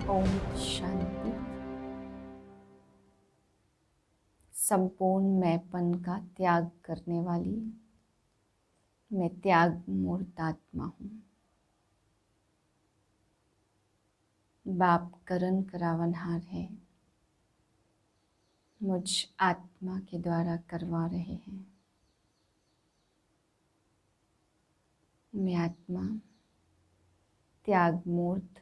ओम शांति। संपूर्ण मैंपन का त्याग करने वाली मैं त्याग मूर्त आत्मा हूँ। बाप करण करावनहार है, मुझ आत्मा के द्वारा करवा रहे हैं। मैं आत्मा त्याग मूर्त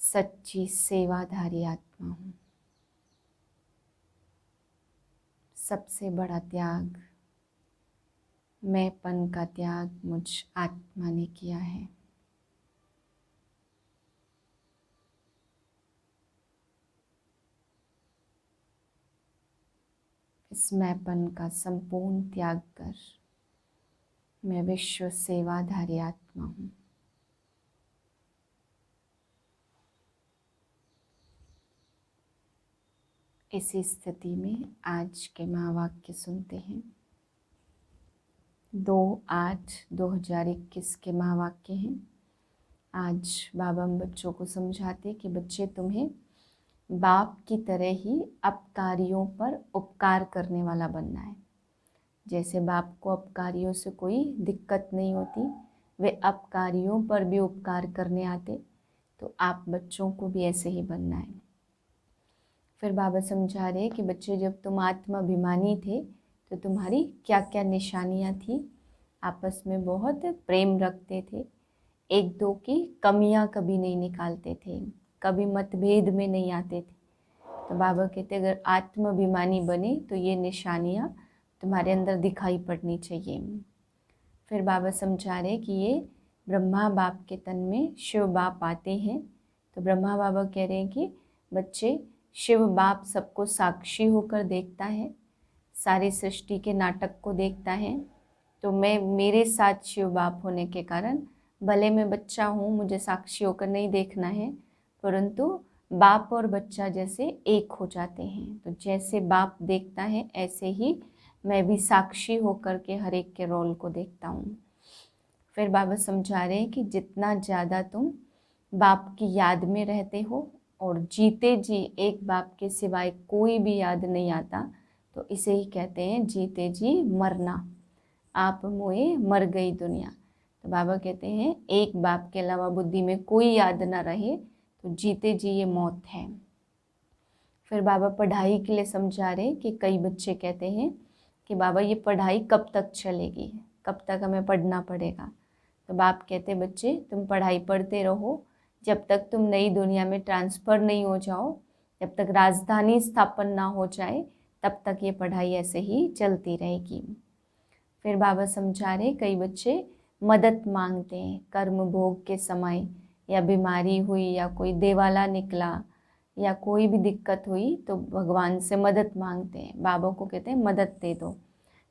सच्ची सेवाधारी आत्मा हूँ। सबसे बड़ा त्याग मैंपन का त्याग मुझ आत्मा ने किया है। इस मैंपन का संपूर्ण त्याग कर मैं विश्व सेवाधारी आत्मा हूँ। इसी स्थिति में आज के महावाक्य सुनते हैं। 2/8/2021 के महावाक्य हैं। आज बाबा हम बच्चों को समझाते कि बच्चे तुम्हें बाप की तरह ही अपकारियों पर उपकार करने वाला बनना है। जैसे बाप को अपकारियों से कोई दिक्कत नहीं होती, वे अपकारियों पर भी उपकार करने आते, तो आप बच्चों को भी ऐसे ही बनना है। फिर बाबा समझा रहे कि बच्चे जब तुम आत्माभिमानी थे तो तुम्हारी क्या क्या निशानियाँ थी। आपस में बहुत प्रेम रखते थे, एक दो की कमियाँ कभी नहीं निकालते थे, कभी मतभेद में नहीं आते थे। तो बाबा कहते अगर आत्माभिमानी बने तो ये निशानियाँ तुम्हारे अंदर दिखाई पड़नी चाहिए। फिर बाबा समझा रहे कि ये ब्रह्मा बाप के तन में शिव बाप आते हैं। तो ब्रह्मा बाबा कह रहे हैं कि बच्चे शिव बाप सबको साक्षी होकर देखता है, सारी सृष्टि के नाटक को देखता है। तो मैं मेरे साथ शिव बाप होने के कारण भले मैं बच्चा हूँ, मुझे साक्षी होकर नहीं देखना है, परंतु बाप और बच्चा जैसे एक हो जाते हैं। तो जैसे बाप देखता है ऐसे ही मैं भी साक्षी होकर के हर एक के रोल को देखता हूँ। फिर बाबा समझा रहे हैं कि जितना ज़्यादा तुम बाप की याद में रहते हो और जीते जी एक बाप के सिवाय कोई भी याद नहीं आता, तो इसे ही कहते हैं जीते जी मरना। आप मोए मर गई दुनिया। तो बाबा कहते हैं एक बाप के अलावा बुद्धि में कोई याद ना रहे तो जीते जी ये मौत है। फिर बाबा पढ़ाई के लिए समझा रहे कि कई बच्चे कहते हैं कि बाबा ये पढ़ाई कब तक चलेगी, कब तक हमें पढ़ना पड़ेगा। तो बाप कहते बच्चे तुम पढ़ाई पढ़ते रहो, जब तक तुम नई दुनिया में ट्रांसफ़र नहीं हो जाओ, जब तक राजधानी स्थापन ना हो जाए, तब तक ये पढ़ाई ऐसे ही चलती रहेगी। फिर बाबा समझा रहे कई बच्चे मदद मांगते हैं कर्म भोग के समय, या बीमारी हुई या कोई देवाला निकला या कोई भी दिक्कत हुई तो भगवान से मदद मांगते हैं, बाबा को कहते हैं मदद दे दो।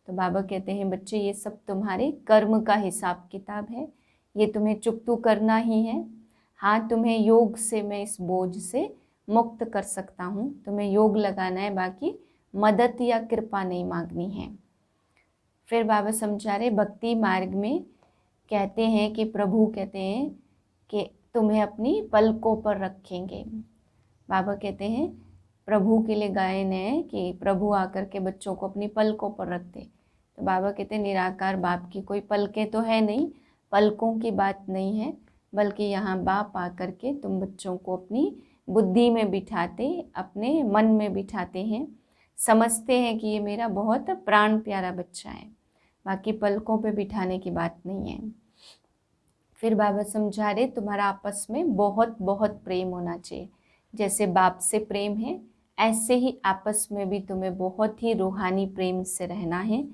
तो बाबा कहते हैं बच्चे ये सब तुम्हारे कर्म का हिसाब किताब है, ये तुम्हें चुकतू करना ही है। हाँ, तुम्हें योग से मैं इस बोझ से मुक्त कर सकता हूँ, तुम्हें योग लगाना है, बाकी मदद या कृपा नहीं मांगनी है। फिर बाबा समझा रहे भक्ति मार्ग में कहते हैं कि प्रभु कहते हैं कि तुम्हें अपनी पलकों पर रखेंगे। बाबा कहते हैं प्रभु के लिए गायन है कि प्रभु आकर के बच्चों को अपनी पलकों पर रखते। तो बाबा कहते हैं निराकार बाप की कोई पलकें तो है नहीं, पलकों की बात नहीं है, बल्कि यहाँ बाप आकर के तुम बच्चों को अपनी बुद्धि में बिठाते, अपने मन में बिठाते हैं, समझते हैं कि ये मेरा बहुत प्राण प्यारा बच्चा है, बाकी पलकों पे बिठाने की बात नहीं है। फिर बाबा समझा रहे तुम्हारा आपस में बहुत बहुत प्रेम होना चाहिए। जैसे बाप से प्रेम है, ऐसे ही आपस में भी तुम्हें बहुत ही रूहानी प्रेम से रहना है।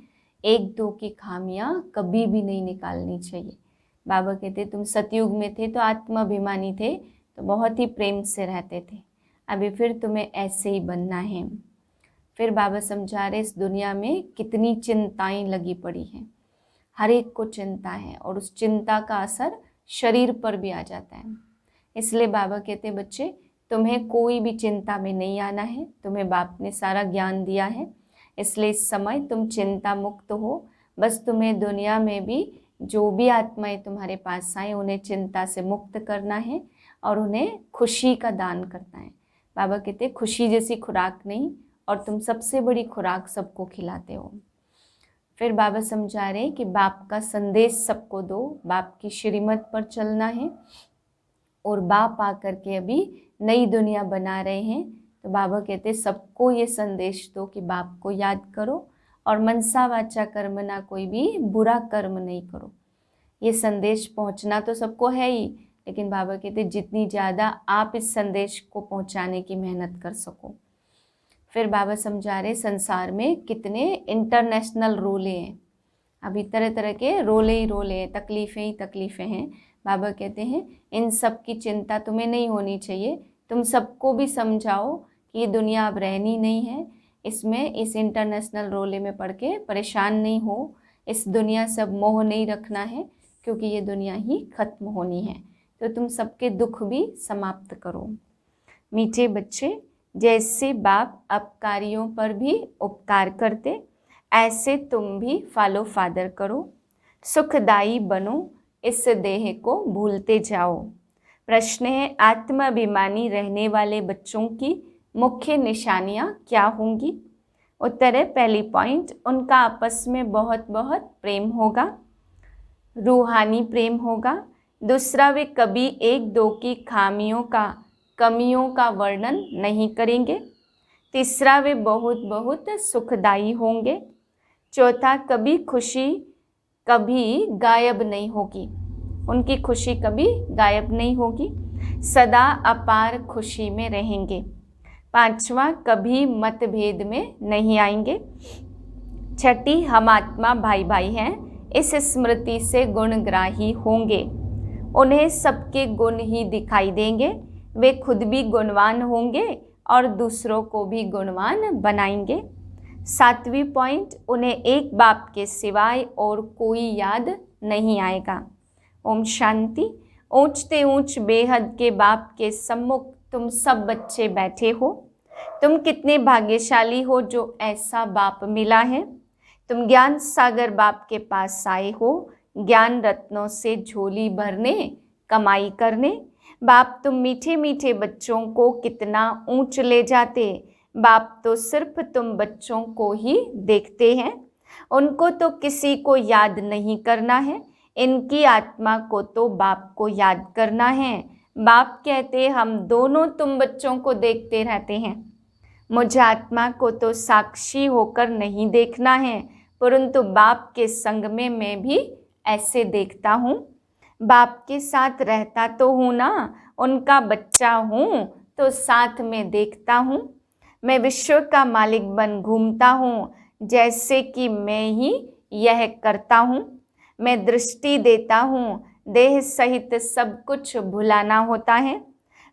एक दो की खामियां कभी भी नहीं निकालनी चाहिए। बाबा कहते तुम सतयुग में थे तो आत्माभिमानी थे, तो बहुत ही प्रेम से रहते थे, अभी फिर तुम्हें ऐसे ही बनना है। फिर बाबा समझा रहे इस दुनिया में कितनी चिंताएं लगी पड़ी हैं, हर एक को चिंता है और उस चिंता का असर शरीर पर भी आ जाता है। इसलिए बाबा कहते बच्चे तुम्हें कोई भी चिंता में नहीं आना है, तुम्हें बाप ने सारा ज्ञान दिया है, इसलिए इस समय तुम चिंता मुक्त हो। बस तुम्हें दुनिया में भी जो भी आत्माएं तुम्हारे पास आए उन्हें चिंता से मुक्त करना है और उन्हें खुशी का दान करता है। बाबा कहते हैं खुशी जैसी खुराक नहीं, और तुम सबसे बड़ी खुराक सबको खिलाते हो। फिर बाबा समझा रहे हैं कि बाप का संदेश सबको दो, बाप की श्रीमत पर चलना है। और बाप आकर के अभी नई दुनिया बना रहे हैं, तो बाबा कहते हैं सबको ये संदेश दो कि बाप को याद करो और मनसा वाचा कर्मना कोई भी बुरा कर्म नहीं करो। ये संदेश पहुंचना तो सबको है ही, लेकिन बाबा कहते जितनी ज़्यादा आप इस संदेश को पहुंचाने की मेहनत कर सको। फिर बाबा समझा रहे संसार में कितने इंटरनेशनल रोले हैं, अभी तरह तरह के रोले ही रोले हैं, तकलीफ़ें ही तकलीफ़ें हैं। बाबा कहते हैं इन सब की चिंता तुम्हें नहीं होनी चाहिए, तुम सबको भी समझाओ कि ये दुनिया अब रहनी नहीं है, इसमें इस इंटरनेशनल रोले में पड़ के परेशान नहीं हो, इस दुनिया से अब मोह नहीं रखना है, क्योंकि ये दुनिया ही खत्म होनी है। तो तुम सबके दुख भी समाप्त करो। मीठे बच्चे, जैसे बाप अपकारियों पर भी उपकार करते, ऐसे तुम भी फॉलो फादर करो। सुखदायी बनो, इस देह को भूलते जाओ। प्रश्न है आत्माभिमानी रहने वाले बच्चों की मुख्य निशानियाँ क्या होंगी? उत्तर है पहली पॉइंट, उनका आपस में बहुत बहुत प्रेम होगा, रूहानी प्रेम होगा। दूसरा, वे कभी एक दो की खामियों का कमियों का वर्णन नहीं करेंगे। तीसरा, वे बहुत बहुत सुखदायी होंगे। चौथा, कभी खुशी कभी गायब नहीं होगी, उनकी खुशी कभी गायब नहीं होगी, सदा अपार खुशी में रहेंगे। पांचवा, कभी मतभेद में नहीं आएंगे। छठी, हम आत्मा भाई भाई हैं, इस स्मृति से गुणग्राही होंगे, उन्हें सबके गुण ही दिखाई देंगे, वे खुद भी गुणवान होंगे और दूसरों को भी गुणवान बनाएंगे। सातवीं पॉइंट, उन्हें एक बाप के सिवाय और कोई याद नहीं आएगा। ओम शांति। ऊंचते ऊंच बेहद के बाप के सम्मुख तुम सब बच्चे बैठे हो। तुम कितने भाग्यशाली हो जो ऐसा बाप मिला है। तुम ज्ञान सागर बाप के पास आए हो, ज्ञान रत्नों से झोली भरने, कमाई करने। बाप तुम मीठे मीठे बच्चों को कितना ऊंच ले जाते। बाप तो सिर्फ तुम बच्चों को ही देखते हैं, उनको तो किसी को याद नहीं करना है, इनकी आत्मा को तो बाप को याद करना है। बाप कहते हम दोनों तुम बच्चों को देखते रहते हैं, मुझे आत्मा को तो साक्षी होकर नहीं देखना है, परंतु बाप के संग में मैं भी ऐसे देखता हूँ। बाप के साथ रहता तो हूँ ना, उनका बच्चा हूँ तो साथ में देखता हूँ। मैं विश्व का मालिक बन घूमता हूँ, जैसे कि मैं ही यह करता हूँ। मैं दृष्टि देता हूँ, देह सहित सब कुछ भुलाना होता है।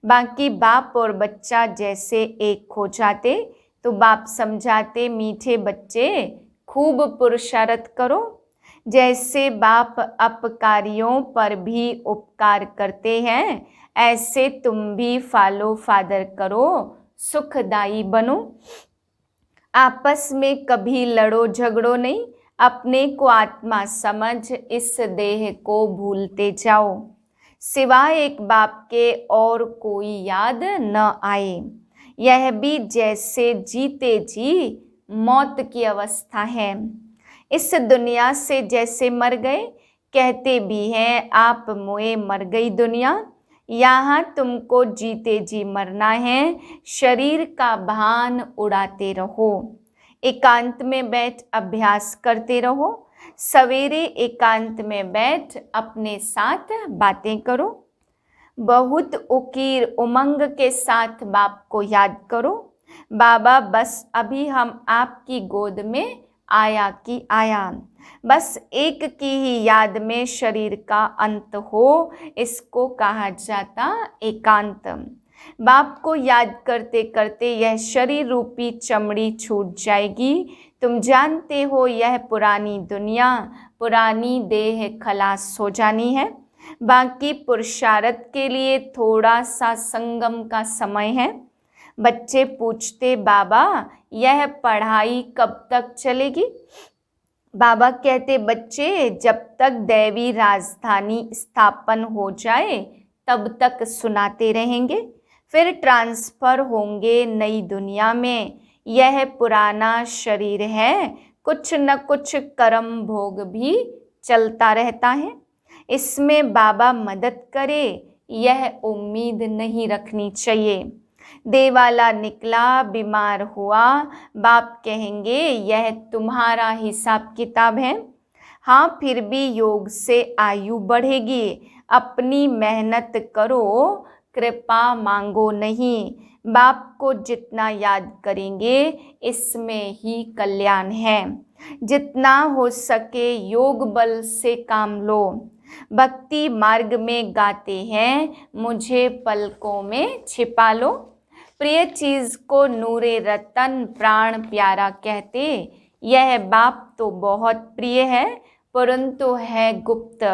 बाकी बाप और बच्चा जैसे एक हो जाते तो बाप समझाते मीठे बच्चे खूब पुरुषार्थ करो। जैसे बाप अपकारियों पर भी उपकार करते हैं, ऐसे तुम भी फॉलो फादर करो, सुखदायी बनो। आपस में कभी लड़ो झगड़ो नहीं, अपने को आत्मा समझ इस देह को भूलते जाओ। सिवाय एक बाप के और कोई याद न आए। यह भी जैसे जीते जी मौत की अवस्था है। इस दुनिया से जैसे मर गए, कहते भी हैं आप मोए मर गई दुनिया। यहाँ तुमको जीते जी मरना है, शरीर का भान उड़ाते रहो। एकांत में बैठ अभ्यास करते रहो। सवेरे एकांत में बैठ अपने साथ बातें करो। बहुत उकीर उमंग के साथ बाप को याद करो। बाबा बस अभी हम आपकी गोद में आया कि आया, बस एक की ही याद में शरीर का अंत हो, इसको कहा जाता एकांत। बाप को याद करते करते यह शरीर रूपी चमड़ी छूट जाएगी। तुम जानते हो यह पुरानी दुनिया, पुरानी देह खलास हो जानी है। बाकी पुरुषार्थ के लिए थोड़ा सा संगम का समय है। बच्चे पूछते बाबा यह पढ़ाई कब तक चलेगी? बाबा कहते बच्चे जब तक दैवी राजधानी स्थापन हो जाए तब तक सुनाते रहेंगे, फिर ट्रांसफर होंगे नई दुनिया में। यह पुराना शरीर है, कुछ न कुछ कर्म भोग भी चलता रहता है। इसमें बाबा मदद करे, यह उम्मीद नहीं रखनी चाहिए। देवाला निकला, बीमार हुआ, बाप कहेंगे यह तुम्हारा हिसाब किताब है। हाँ, फिर भी योग से आयु बढ़ेगी। अपनी मेहनत करो, कृपा मांगो नहीं। बाप को जितना याद करेंगे इसमें ही कल्याण है। जितना हो सके योग बल से काम लो। भक्ति मार्ग में गाते हैं, मुझे पलकों में छिपा लो। प्रिय चीज को नूरे रतन प्राण प्यारा कहते। यह बाप तो बहुत प्रिय है, परंतु है गुप्त।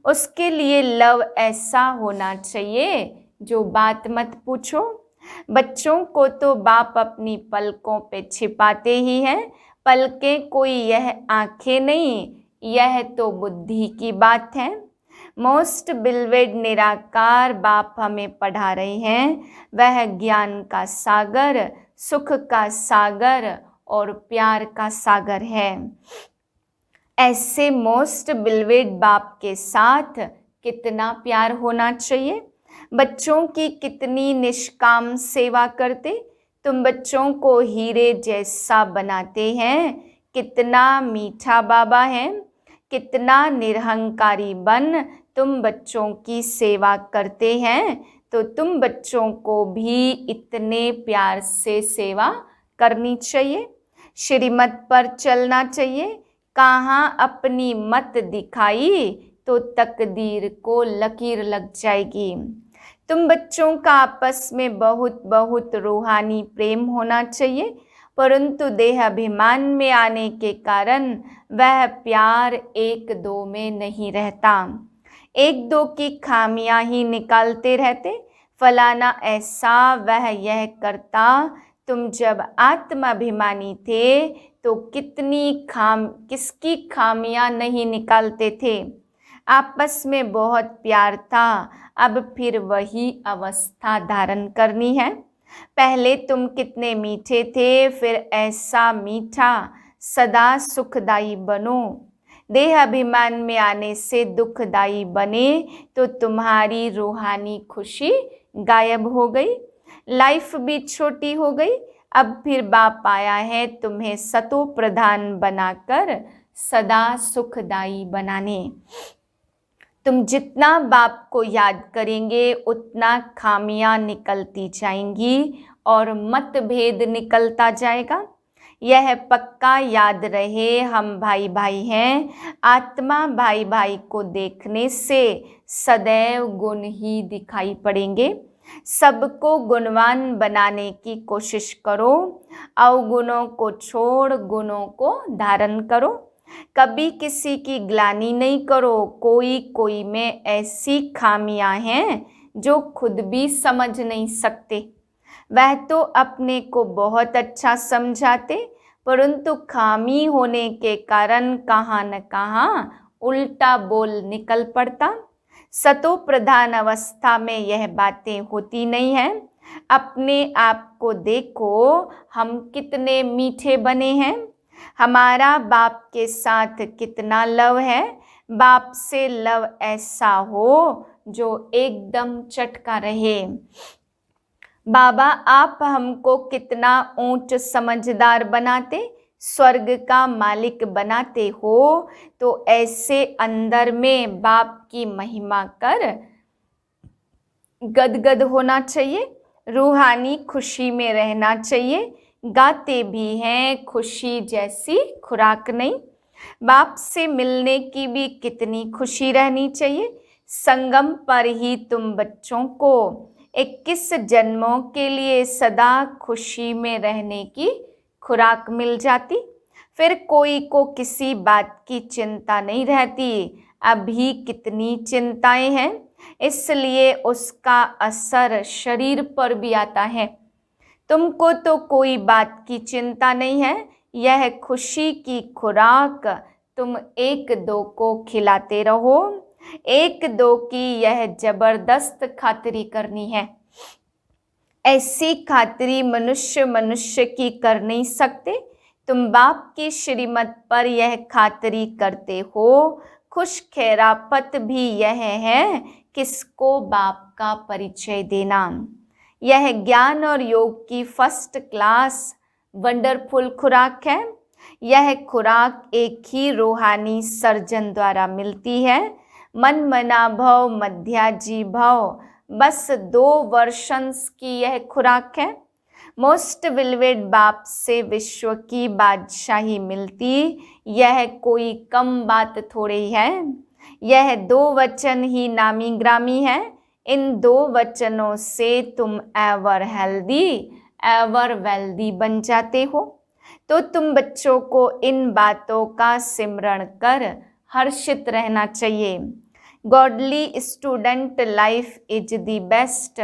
उसके लिए लव ऐसा होना चाहिए जो बात मत पूछो। बच्चों को तो बाप अपनी पलकों पे छिपाते ही हैं। पलकें कोई यह आंखें नहीं, यह तो बुद्धि की बात है। मोस्ट बिलवेड निराकार बाप हमें पढ़ा रहे हैं। वह ज्ञान का सागर, सुख का सागर और प्यार का सागर है। ऐसे मोस्ट बिलवेड बाप के साथ कितना प्यार होना चाहिए। बच्चों की कितनी निष्काम सेवा करते। तुम बच्चों को हीरे जैसा बनाते हैं। कितना मीठा बाबा है। कितना निरहंकारी बन तुम बच्चों की सेवा करते हैं। तो तुम बच्चों को भी इतने प्यार से सेवा करनी चाहिए। श्रीमत पर चलना चाहिए। कहाँ अपनी मत दिखाई तो तकदीर को लकीर लग जाएगी। तुम बच्चों का आपस में बहुत बहुत रूहानी प्रेम होना चाहिए, परंतु देह अभिमान में आने के कारण वह प्यार एक दो में नहीं रहता। एक दो की खामियां ही निकालते रहते। फलाना ऐसा, वह यह करता। तुम जब आत्माभिमानी थे तो किसकी खामियां नहीं निकालते थे। आपस में बहुत प्यार था। अब फिर वही अवस्था धारण करनी है। पहले तुम कितने मीठे थे, फिर ऐसा मीठा सदा सुखदाई बनो। देह अभिमान में आने से दुखदाई बने तो तुम्हारी रूहानी खुशी गायब हो गई, लाइफ भी छोटी हो गई। अब फिर बाप आया है तुम्हें सतो प्रधान बनाकर सदा सुखदाई बनाने। तुम जितना बाप को याद करेंगे उतना खामियां निकलती जाएंगी और मतभेद निकलता जाएगा। यह पक्का याद रहे, हम भाई भाई हैं। आत्मा भाई भाई को देखने से सदैव गुण ही दिखाई पड़ेंगे। सबको गुणवान बनाने की कोशिश करो। अवगुणों को छोड़ गुणों को धारण करो। कभी किसी की ग्लानि नहीं करो। कोई में ऐसी खामियां हैं जो खुद भी समझ नहीं सकते। वह तो अपने को बहुत अच्छा समझाते, परंतु खामी होने के कारण कहाँ न कहाँ उल्टा बोल निकल पड़ता। सतो प्रधान अवस्था में यह बातें होती नहीं हैं। अपने आप को देखो, हम कितने मीठे बने हैं। हमारा बाप के साथ कितना लव है। बाप से लव ऐसा हो जो एकदम चटका रहे। बाबा आप हमको कितना ऊंच समझदार बनाते, स्वर्ग का मालिक बनाते हो। तो ऐसे अंदर में बाप की महिमा कर गदगद होना चाहिए। रूहानी खुशी में रहना चाहिए। गाते भी हैं, खुशी जैसी खुराक नहीं। बाप से मिलने की भी कितनी खुशी रहनी चाहिए। संगम पर ही तुम बच्चों को 21 जन्मों के लिए सदा खुशी में रहने की खुराक मिल जाती। फिर कोई को किसी बात की चिंता नहीं रहती। अभी कितनी चिंताएं हैं, इसलिए उसका असर शरीर पर भी आता है। तुमको तो कोई बात की चिंता नहीं है। यह खुशी की खुराक तुम एक दो को खिलाते रहो। एक दो की यह जबरदस्त खातिरी करनी है। ऐसी खातिरी मनुष्य मनुष्य की कर नहीं सकते। तुम बाप की श्रीमत पर यह खातिरी करते हो। खुश खैरापत भी यह है किसको बाप का परिचय देना। यह ज्ञान और योग की फर्स्ट क्लास वंडरफुल खुराक है। यह खुराक एक ही रूहानी सर्जन द्वारा मिलती है। मन मना भव मध्याजी भव, बस 2 वर्षंस की यह खुराक है। मोस्ट विलवेड बाप से विश्व की बादशाही मिलती, यह कोई कम बात थोड़ी है। यह 2 वचन ही नामी ग्रामी है। इन 2 वचनों से तुम एवर हेल्दी एवर वेल्दी बन जाते हो। तो तुम बच्चों को इन बातों का सिमरण कर हर्षित रहना चाहिए। Godly student life is the best.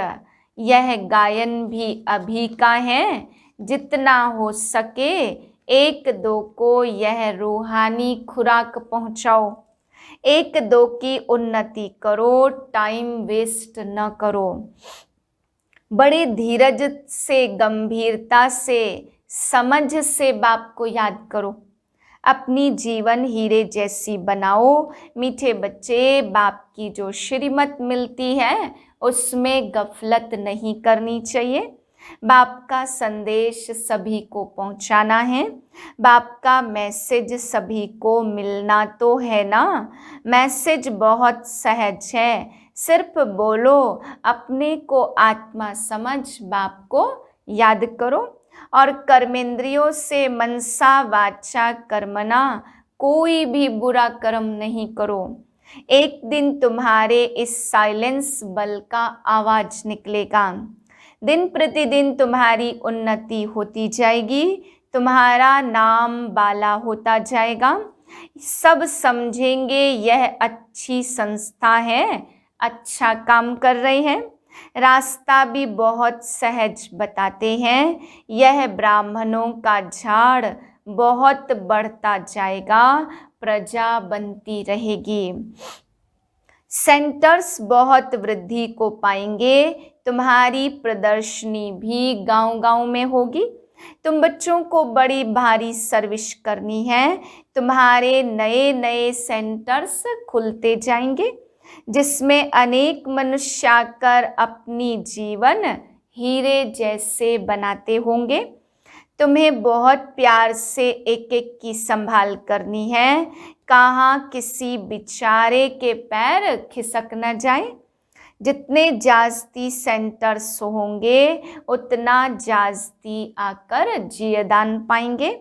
यह गायन भी अभी का है। जितना हो सके एक दो को यह रूहानी खुराक पहुंचाओ। एक दो की उन्नति करो, टाइम वेस्ट न करो। बड़े धीरज से, गंभीरता से, समझ से बाप को याद करो। अपनी जीवन हीरे जैसी बनाओ। मीठे बच्चे, बाप की जो श्रीमत मिलती है उसमें गफलत नहीं करनी चाहिए। बाप का संदेश सभी को पहुंचाना है। बाप का मैसेज सभी को मिलना तो है ना। मैसेज बहुत सहज है, सिर्फ बोलो। अपने को आत्मा समझ बाप को याद करो और कर्मेंद्रियों से मनसा वाचा कर्मना कोई भी बुरा कर्म नहीं करो। एक दिन तुम्हारे इस साइलेंस बल का आवाज निकलेगा। दिन प्रतिदिन तुम्हारी उन्नति होती जाएगी। तुम्हारा नाम बाला होता जाएगा। सब समझेंगे यह अच्छी संस्था है, अच्छा काम कर रहे हैं। रास्ता भी बहुत सहज बताते हैं। यह ब्राह्मणों का झाड़ बहुत बढ़ता जाएगा, प्रजा बनती रहेगी। सेंटर्स बहुत वृद्धि को पाएंगे। तुम्हारी प्रदर्शनी भी गांव-गांव में होगी। तुम बच्चों को बड़ी भारी सर्विस करनी है। तुम्हारे नए नए सेंटर्स खुलते जाएंगे जिसमें अनेक मनुष्य आकर अपनी जीवन हीरे जैसे बनाते होंगे। तुम्हें बहुत प्यार से एक एक की संभाल करनी है। कहाँ किसी बेचारे के पैर खिसक न जाए। जितने जास्ती सेंटर्स होंगे उतना जास्ती आकर जियदान पाएंगे।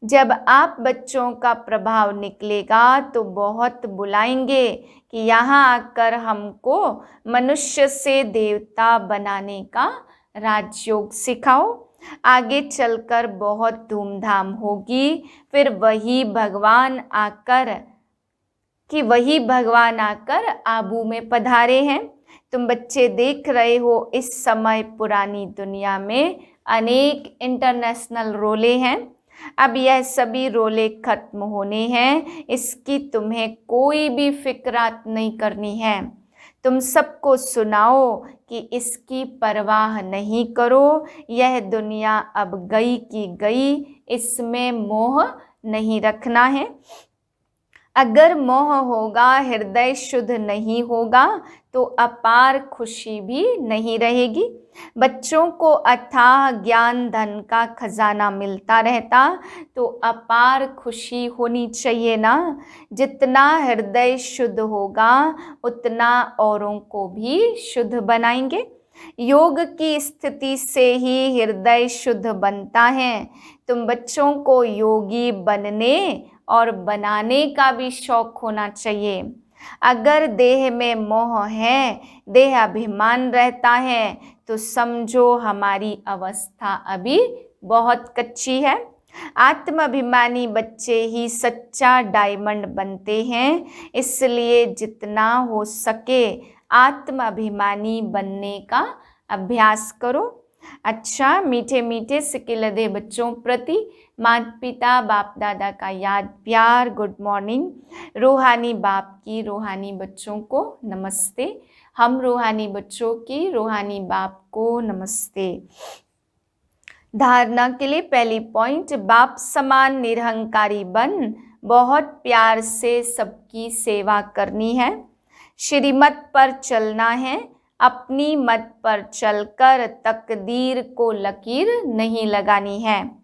जब आप बच्चों का प्रभाव निकलेगा तो बहुत बुलाएंगे कि यहाँ आकर हमको मनुष्य से देवता बनाने का राजयोग सिखाओ। आगे चलकर बहुत धूमधाम होगी। फिर वही भगवान आकर आबू में पधारे हैं। तुम बच्चे देख रहे हो इस समय पुरानी दुनिया में अनेक इंटरनेशनल रोले हैं। अब यह सभी रोले खत्म होने हैं। इसकी तुम्हें कोई भी फिक्रात नहीं करनी है। तुम सबको सुनाओ कि इसकी परवाह नहीं करो। यह दुनिया अब गई की गई, इसमें मोह नहीं रखना है। अगर मोह होगा, हृदय शुद्ध नहीं होगा तो अपार खुशी भी नहीं रहेगी। बच्चों को अथाह ज्ञान धन का खजाना मिलता रहता तो अपार खुशी होनी चाहिए ना। जितना हृदय शुद्ध होगा उतना औरों को भी शुद्ध बनाएंगे। योग की स्थिति से ही हृदय शुद्ध बनता है। तुम बच्चों को योगी बनने और बनाने का भी शौक होना चाहिए। अगर देह में मोह है, देह अभिमान रहता है तो समझो हमारी अवस्था अभी बहुत कच्ची है। आत्माभिमानी बच्चे ही सच्चा डायमंड बनते हैं। इसलिए जितना हो सके आत्माभिमानी बनने का अभ्यास करो। अच्छा, मीठे मीठे सिकिलधे बच्चों प्रति माता पिता बाप दादा का याद प्यार गुड मॉर्निंग। रूहानी बाप की रूहानी बच्चों को नमस्ते। हम रूहानी बच्चों की रूहानी बाप को नमस्ते। धारणा के लिए पहली पॉइंट, बाप समान निरहंकारी बन बहुत प्यार से सबकी सेवा करनी है। श्रीमत पर चलना है, अपनी मत पर चलकर तकदीर को लकीर नहीं लगानी है।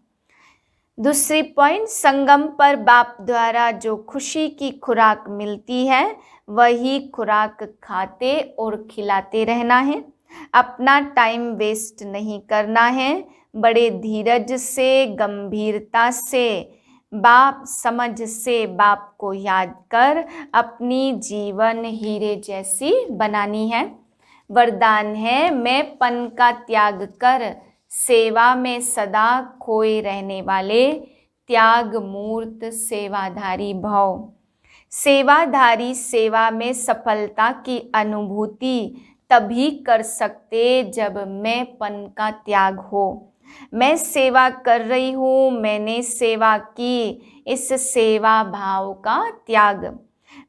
दूसरी पॉइंट, संगम पर बाप द्वारा जो खुशी की खुराक मिलती है वही खुराक खाते और खिलाते रहना है। अपना टाइम वेस्ट नहीं करना है, बड़े धीरज से गंभीरता से बाप समझ से बाप को याद कर अपनी जीवन हीरे जैसी बनानी है। वरदान है, मैं पन का त्याग कर सेवा में सदा खोए रहने वाले त्याग मूर्त सेवाधारी भव। सेवाधारी सेवा में सफलता की अनुभूति तभी कर सकते जब मैं पन का त्याग हो। मैं सेवा कर रही हूँ, मैंने सेवा की, इस सेवा भाव का त्याग।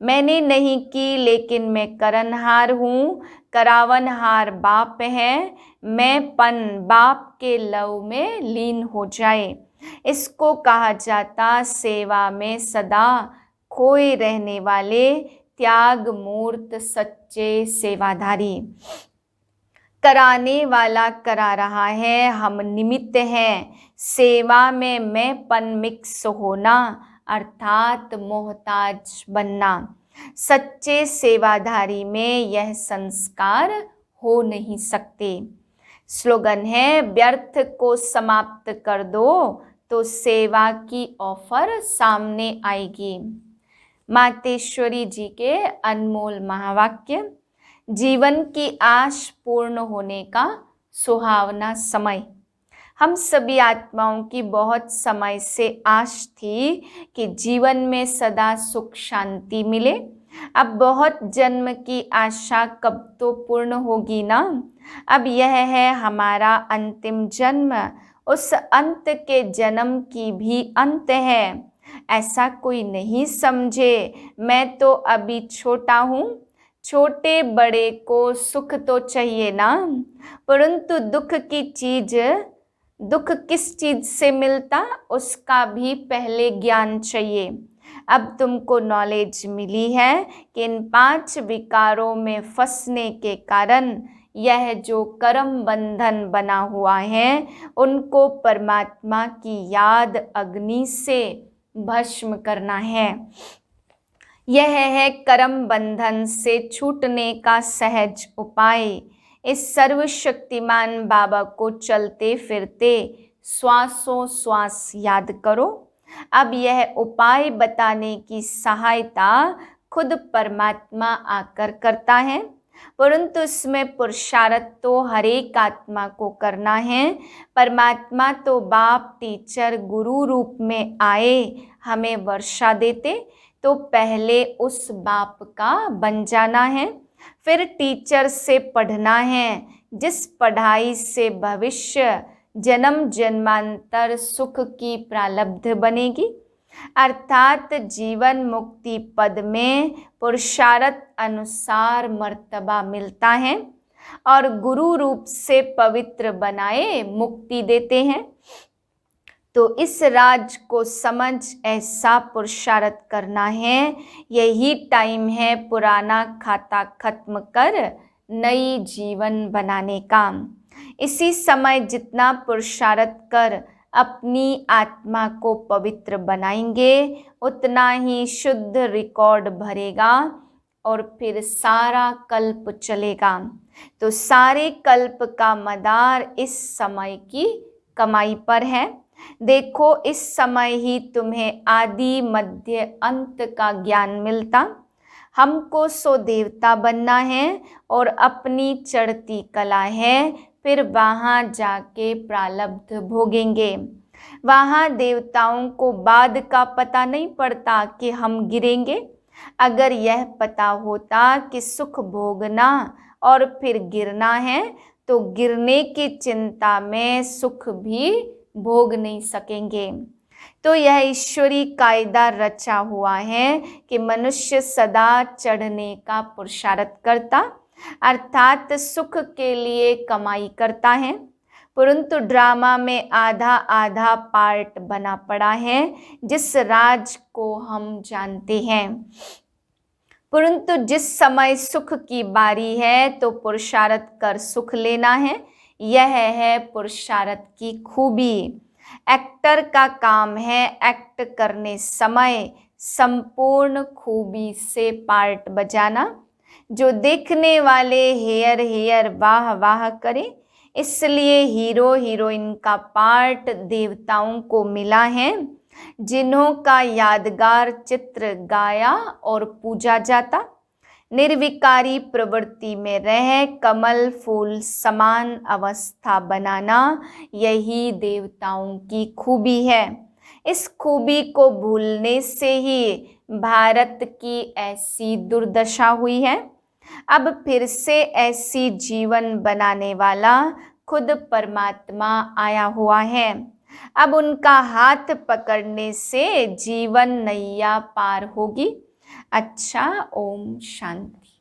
मैंने नहीं की लेकिन मैं करनहार हूँ, करावनहार बाप है। मैं पन बाप के लव में लीन हो जाए, इसको कहा जाता सेवा में सदा खोए रहने वाले त्याग मूर्त सच्चे सेवाधारी। कराने वाला करा रहा है, हम निमित्त हैं। सेवा में मैं पन मिक्स होना अर्थात मोहताज बनना। सच्चे सेवाधारी में यह संस्कार हो नहीं सकते। स्लोगन है, व्यर्थ को समाप्त कर दो तो सेवा की ऑफर सामने आएगी। मातेश्वरी जी के अनमोल महावाक्य। जीवन की आश पूर्ण होने का सुहावना समय। हम सभी आत्माओं की बहुत समय से आश थी कि जीवन में सदा सुख शांति मिले। अब बहुत जन्म की आशा कब तो पूर्ण होगी ना। अब यह है हमारा अंतिम जन्म, उस अंत के जन्म की भी अंत है। ऐसा कोई नहीं समझे, मैं तो अभी छोटा हूँ। छोटे बड़े को सुख तो चाहिए ना, परंतु दुख किस चीज से मिलता उसका भी पहले ज्ञान चाहिए। अब तुमको नॉलेज मिली है कि इन 5 विकारों में फंसने के कारण यह जो कर्म बंधन बना हुआ है उनको परमात्मा की याद अग्नि से भस्म करना है। यह है कर्म बंधन से छूटने का सहज उपाय। इस सर्वशक्तिमान बाबा को चलते फिरते श्वासों श्वास याद करो। अब यह उपाय बताने की सहायता खुद परमात्मा आकर करता है, परंतु इसमें पुरुषार्थ तो हर एक आत्मा को करना है। परमात्मा तो बाप टीचर गुरु रूप में आए हमें वर्षा देते, तो पहले उस बाप का बन जाना है, फिर टीचर से पढ़ना है, जिस पढ़ाई से भविष्य जन्म जन्मांतर सुख की प्रालब्ध बनेगी। अर्थात जीवन मुक्ति पद में पुरुषार्थ अनुसार मर्तबा मिलता है और गुरु रूप से पवित्र बनाए मुक्ति देते हैं। तो इस राज को समझ ऐसा पुरुषार्थ करना है। यही टाइम है पुराना खाता खत्म कर नई जीवन बनाने का। इसी समय जितना पुरुषार्थ कर अपनी आत्मा को पवित्र बनाएंगे उतना ही शुद्ध रिकॉर्ड भरेगा और फिर सारा कल्प चलेगा। तो सारे कल्प का मदार इस समय की कमाई पर है। देखो इस समय ही तुम्हें आदि मध्य अंत का ज्ञान मिलता। हमको सो देवता बनना है और अपनी चढ़ती कला है, फिर वहाँ जाके प्रालब्ध भोगेंगे। वहाँ देवताओं को बाद का पता नहीं पड़ता कि हम गिरेंगे। अगर यह पता होता कि सुख भोगना और फिर गिरना है तो गिरने की चिंता में सुख भी भोग नहीं सकेंगे। तो यह ईश्वरी कायदा रचा हुआ है कि मनुष्य सदा चढ़ने का पुरुषार्थ करता, अर्थात सुख के लिए कमाई करता है, परंतु ड्रामा में आधा आधा पार्ट बना पड़ा है जिस राज को हम जानते हैं। परंतु जिस समय सुख की बारी है तो पुरुषार्थ कर सुख लेना है, यह है पुरुषार्थ की खूबी। एक्टर का काम है एक्ट करने समय संपूर्ण खूबी से पार्ट बजाना, जो देखने वाले हेयर हेयर वाह वाह करें। इसलिए हीरो हीरोइन का पार्ट देवताओं को मिला है, जिन्हों का यादगार चित्र गाया और पूजा जाता। निर्विकारी प्रवृत्ति में रह कमल फूल समान अवस्था बनाना, यही देवताओं की खूबी है। इस खूबी को भूलने से ही भारत की ऐसी दुर्दशा हुई है। अब फिर से ऐसी जीवन बनाने वाला खुद परमात्मा आया हुआ है। अब उनका हाथ पकड़ने से जीवन नैया पार होगी। अच्छा, ओम शांति।